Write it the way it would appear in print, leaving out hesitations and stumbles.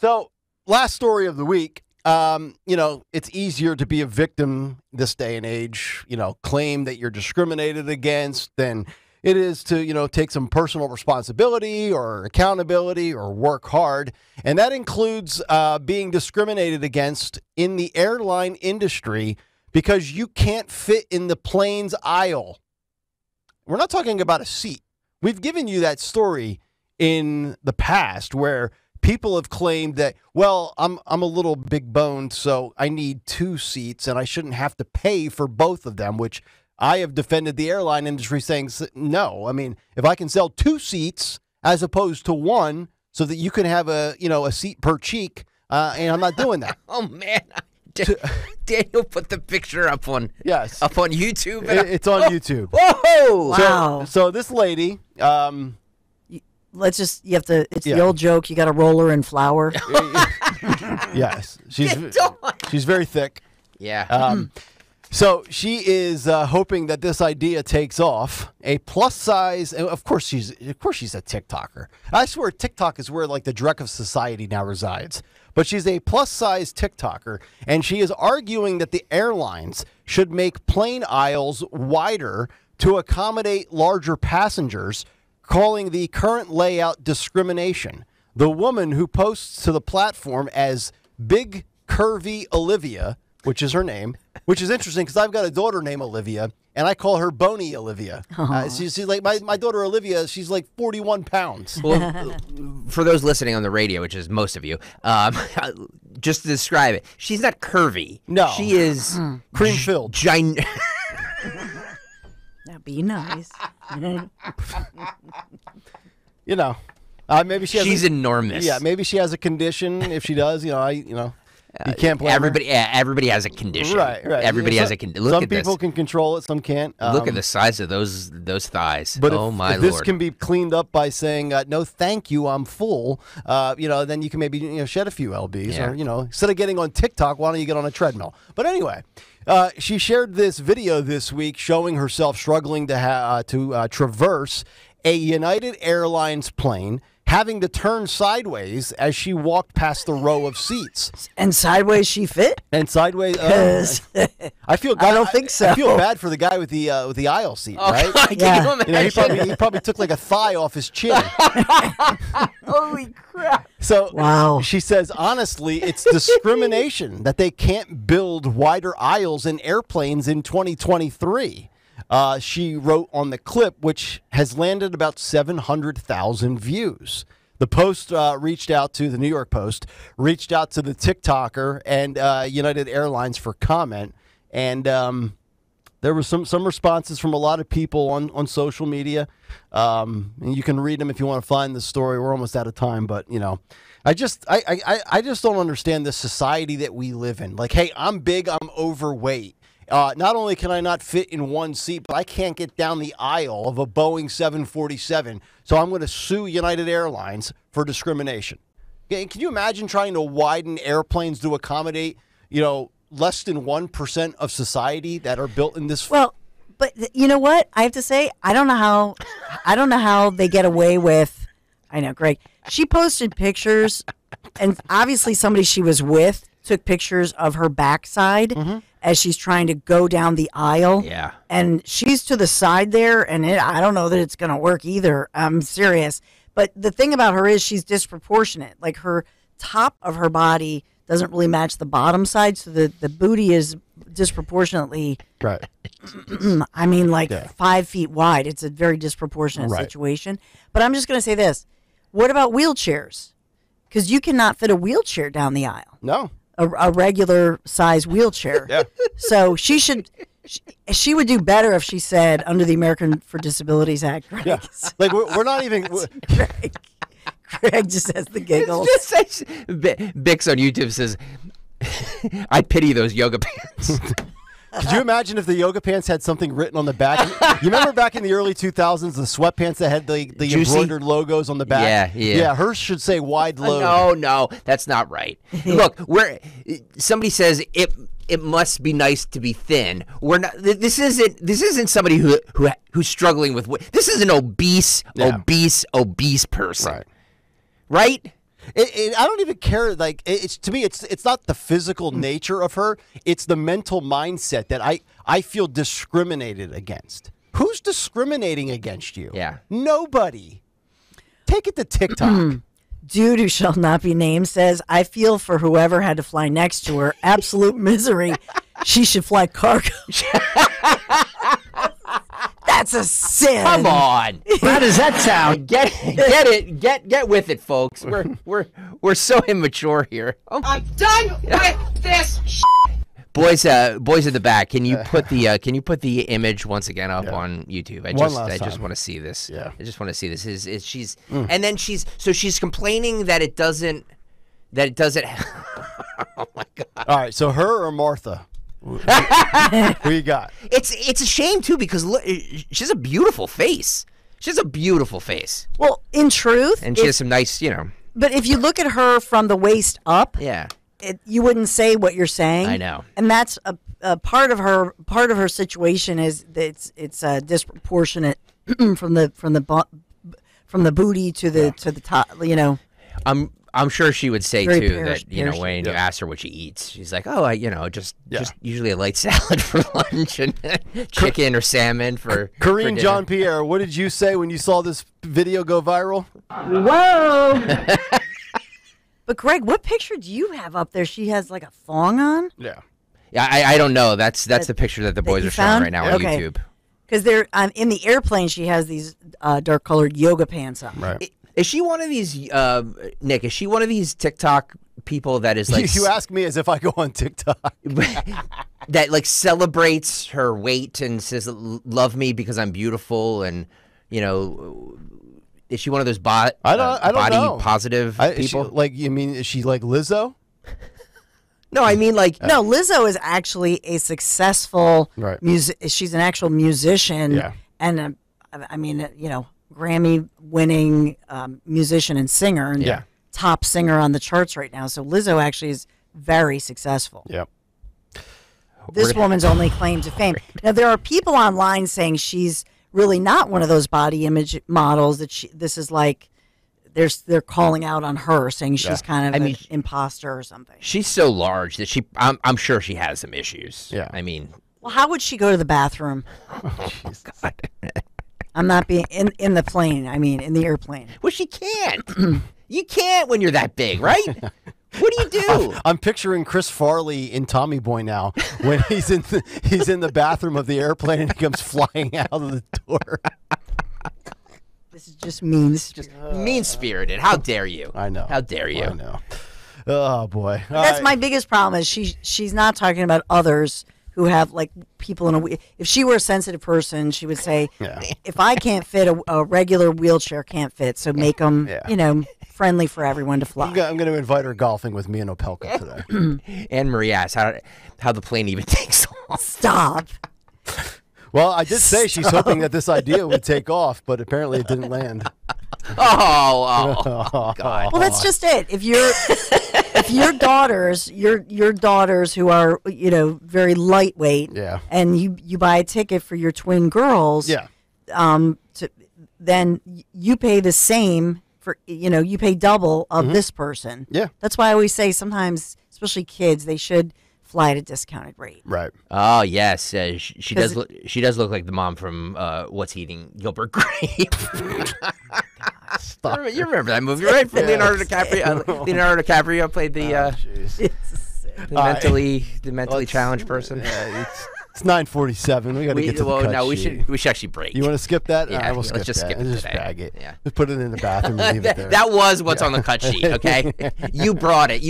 So, last story of the week. It's easier to be a victim this day and age, claim that you're discriminated against than it is to, take some personal responsibility or accountability or work hard. And that includes being discriminated against in the airline industry because you can't fit in the plane's aisle. We're not talking about a seat. We've given you that story in the past where people have claimed that, well, I'm a little big boned, so I need 2 seats and I shouldn't have to pay for both of them, which I have defended the airline industry saying, no, I mean, if I can sell 2 seats as opposed to 1 so that you can have a seat per cheek, and I'm not doing that. Oh, man. Daniel put the picture up on YouTube. It's on YouTube. Whoa! Wow. So this lady... it's the old joke, you got to roll her in flour. Yes. She's very thick. Yeah. So she is hoping that this idea takes off. A plus size, and of course she's a TikToker. I swear TikTok is where like the dreck of society now resides. But she's a plus size TikToker, and she is arguing that the airlines should make plane aisles wider to accommodate larger passengers, calling the current layout discrimination. The woman who posts to the platform as Big Curvy Olivia, which is her name, which is interesting because I've got a daughter named Olivia, and I call her Bony Olivia. She's like my daughter Olivia. She's like 41 pounds. Well, for those listening on the radio, which is most of you, just to describe it, she's not curvy. No, she is cream filled. That'd be nice. Maybe she's enormous. Yeah, maybe she has a condition. If she does, you can't blame everybody. her. Yeah, everybody has a condition. Right. Everybody has a condition. Some people can control it, some can't. Look at the size of those thighs. But oh if, my if this Lord. can be cleaned up by saying no, thank you, I'm full. Then you can maybe shed a few lbs, or instead of getting on TikTok, why don't you get on a treadmill? But anyway. She shared this video this week showing herself struggling to traverse a United Airlines plane, having to turn sideways as she walked past the row of seats. And sideways she fit? And sideways, I don't think so. I feel bad for the guy with the aisle seat, right? God, he probably took like a thigh off his chin. Holy crap! So wow. She says, honestly, it's discrimination that they can't build wider aisles in airplanes in 2023. She wrote on the clip, which has landed about 700,000 views. The Post reached out to the New York Post, reached out to the TikToker and United Airlines for comment. And there were some responses from a lot of people on social media. And you can read them if you want to find the story. We're almost out of time, but I just don't understand the society that we live in. Like, hey, I'm big, I'm overweight. Not only can I not fit in one seat, but I can't get down the aisle of a Boeing 747. So I'm going to sue United Airlines for discrimination. Can you imagine trying to widen airplanes to accommodate, less than 1% of society that are built in this? Well, but you know what? I have to say, I don't know how they get away with. I know, Greg. She posted pictures, and obviously somebody she was with took pictures of her backside as she's trying to go down the aisle. Yeah. And she's to the side there, and I don't know that it's going to work either. I'm serious. But the thing about her is she's disproportionate. Like, her top of her body doesn't really match the bottom side, so the booty is disproportionately, right. 5 feet wide. It's a very disproportionate situation. But I'm just going to say this. What about wheelchairs? Because you cannot fit a wheelchair down the aisle. No. A regular size wheelchair. Yeah. So she would do better if she said under the American for Disabilities Act. Greg. Yeah. Like we're not even. Greg just has the giggles. Bix on YouTube says, "I pity those yoga pants." Could you imagine if the yoga pants had something written on the back? You remember back in the early 2000s, the sweatpants that had the embroidered logos on the back? Yeah, hers should say wide load. No, that's not right. Look, somebody says it must be nice to be thin. We're not. This isn't somebody who's struggling with. This is an obese person. Right? I don't even care. Like it's to me, it's not the physical nature of her. It's the mental mindset that I feel discriminated against. Who's discriminating against you? Yeah. Nobody. Take it to TikTok. Dude who shall not be named says, I feel for whoever had to fly next to her. Absolute misery. She should fly cargo. That's a sin. Come on. How does that sound? Get it. Get with it, folks. We're so immature here. Oh. I'm done with this Boys in the back. Can you put the image once again up on YouTube? I just want to see this. Yeah. I just want to see this. Is she's and then she's complaining that it doesn't. Oh my God. All right. So her or Martha? Who you got? It's a shame too because look, she has a beautiful face. She has a beautiful face. Well, in truth, and she has some nice, But if you look at her from the waist up, yeah, you wouldn't say what you're saying. I know, and that's a part of her situation is that it's disproportionate from the booty to the top. I'm sure she would say Very too that when you ask her what she eats, she's like, oh, just usually a light salad for lunch and chicken or salmon for Corinne for Jean-Pierre. What did you say when you saw this video go viral? Whoa! But Greg, what picture do you have up there? She has like a thong on. Yeah. Yeah, I don't know. That's the picture that the boys you are showing found? right now on YouTube. Because they're in the airplane. She has these dark colored yoga pants on. Right. Is she one of these, Nick? Is she one of these TikTok people that is like you ask me as if I go on TikTok that like celebrates her weight and says love me because I'm beautiful and is she one of those I don't body know. positive people? Is she like Lizzo? No, I mean like no. Lizzo is actually a successful right. She's an actual musician, and Grammy-winning musician and singer, and top singer on the charts right now. So Lizzo actually is very successful. Yep. This woman's only claim to fame. Now there are people online saying she's really not one of those body image models. This is like they're calling out on her, saying she's kind of an imposter or something. She's so large that I'm sure she has some issues. Yeah. I mean, well, how would she go to the bathroom? Oh God. I'm not being in the plane. I mean, in the airplane. Well, she can't. You can't when you're that big, right? What do you do? I'm picturing Chris Farley in Tommy Boy now when he's in the bathroom of the airplane and he comes flying out of the door. This is just mean. Mean-spirited. How dare you? I know. How dare you? I know. Oh boy. That's my biggest problem is she's not talking about others who have like people in a. If she were a sensitive person, she would say, if I can't fit, a regular wheelchair can't fit, so make them friendly for everyone to fly. I'm going to invite her golfing with me and Opelka today. And Marie asked how the plane even takes off. Stop. Well, I did say she's hoping that this idea would take off, but apparently it didn't land. Oh God. Well, that's just it. If your daughters, your daughters who are very lightweight, and you buy a ticket for your twin girls, then you pay the same for you pay double of this person. Yeah, that's why I always say sometimes, especially kids, they should fly at a discounted rate. Right. Oh yes, she does. She does look like the mom from What's Eating Gilbert Grape. You remember that movie, right? From Leonardo DiCaprio. Leonardo DiCaprio played the mentally challenged person. It's 9:47. We got to get to the cut no, sheet. we should actually break. You want to skip that? Yeah, we'll skip let's just that. skip it Just today. bag it. Yeah. Just put it in the bathroom and leave it there. That was what's on the cut sheet. Okay, you brought it.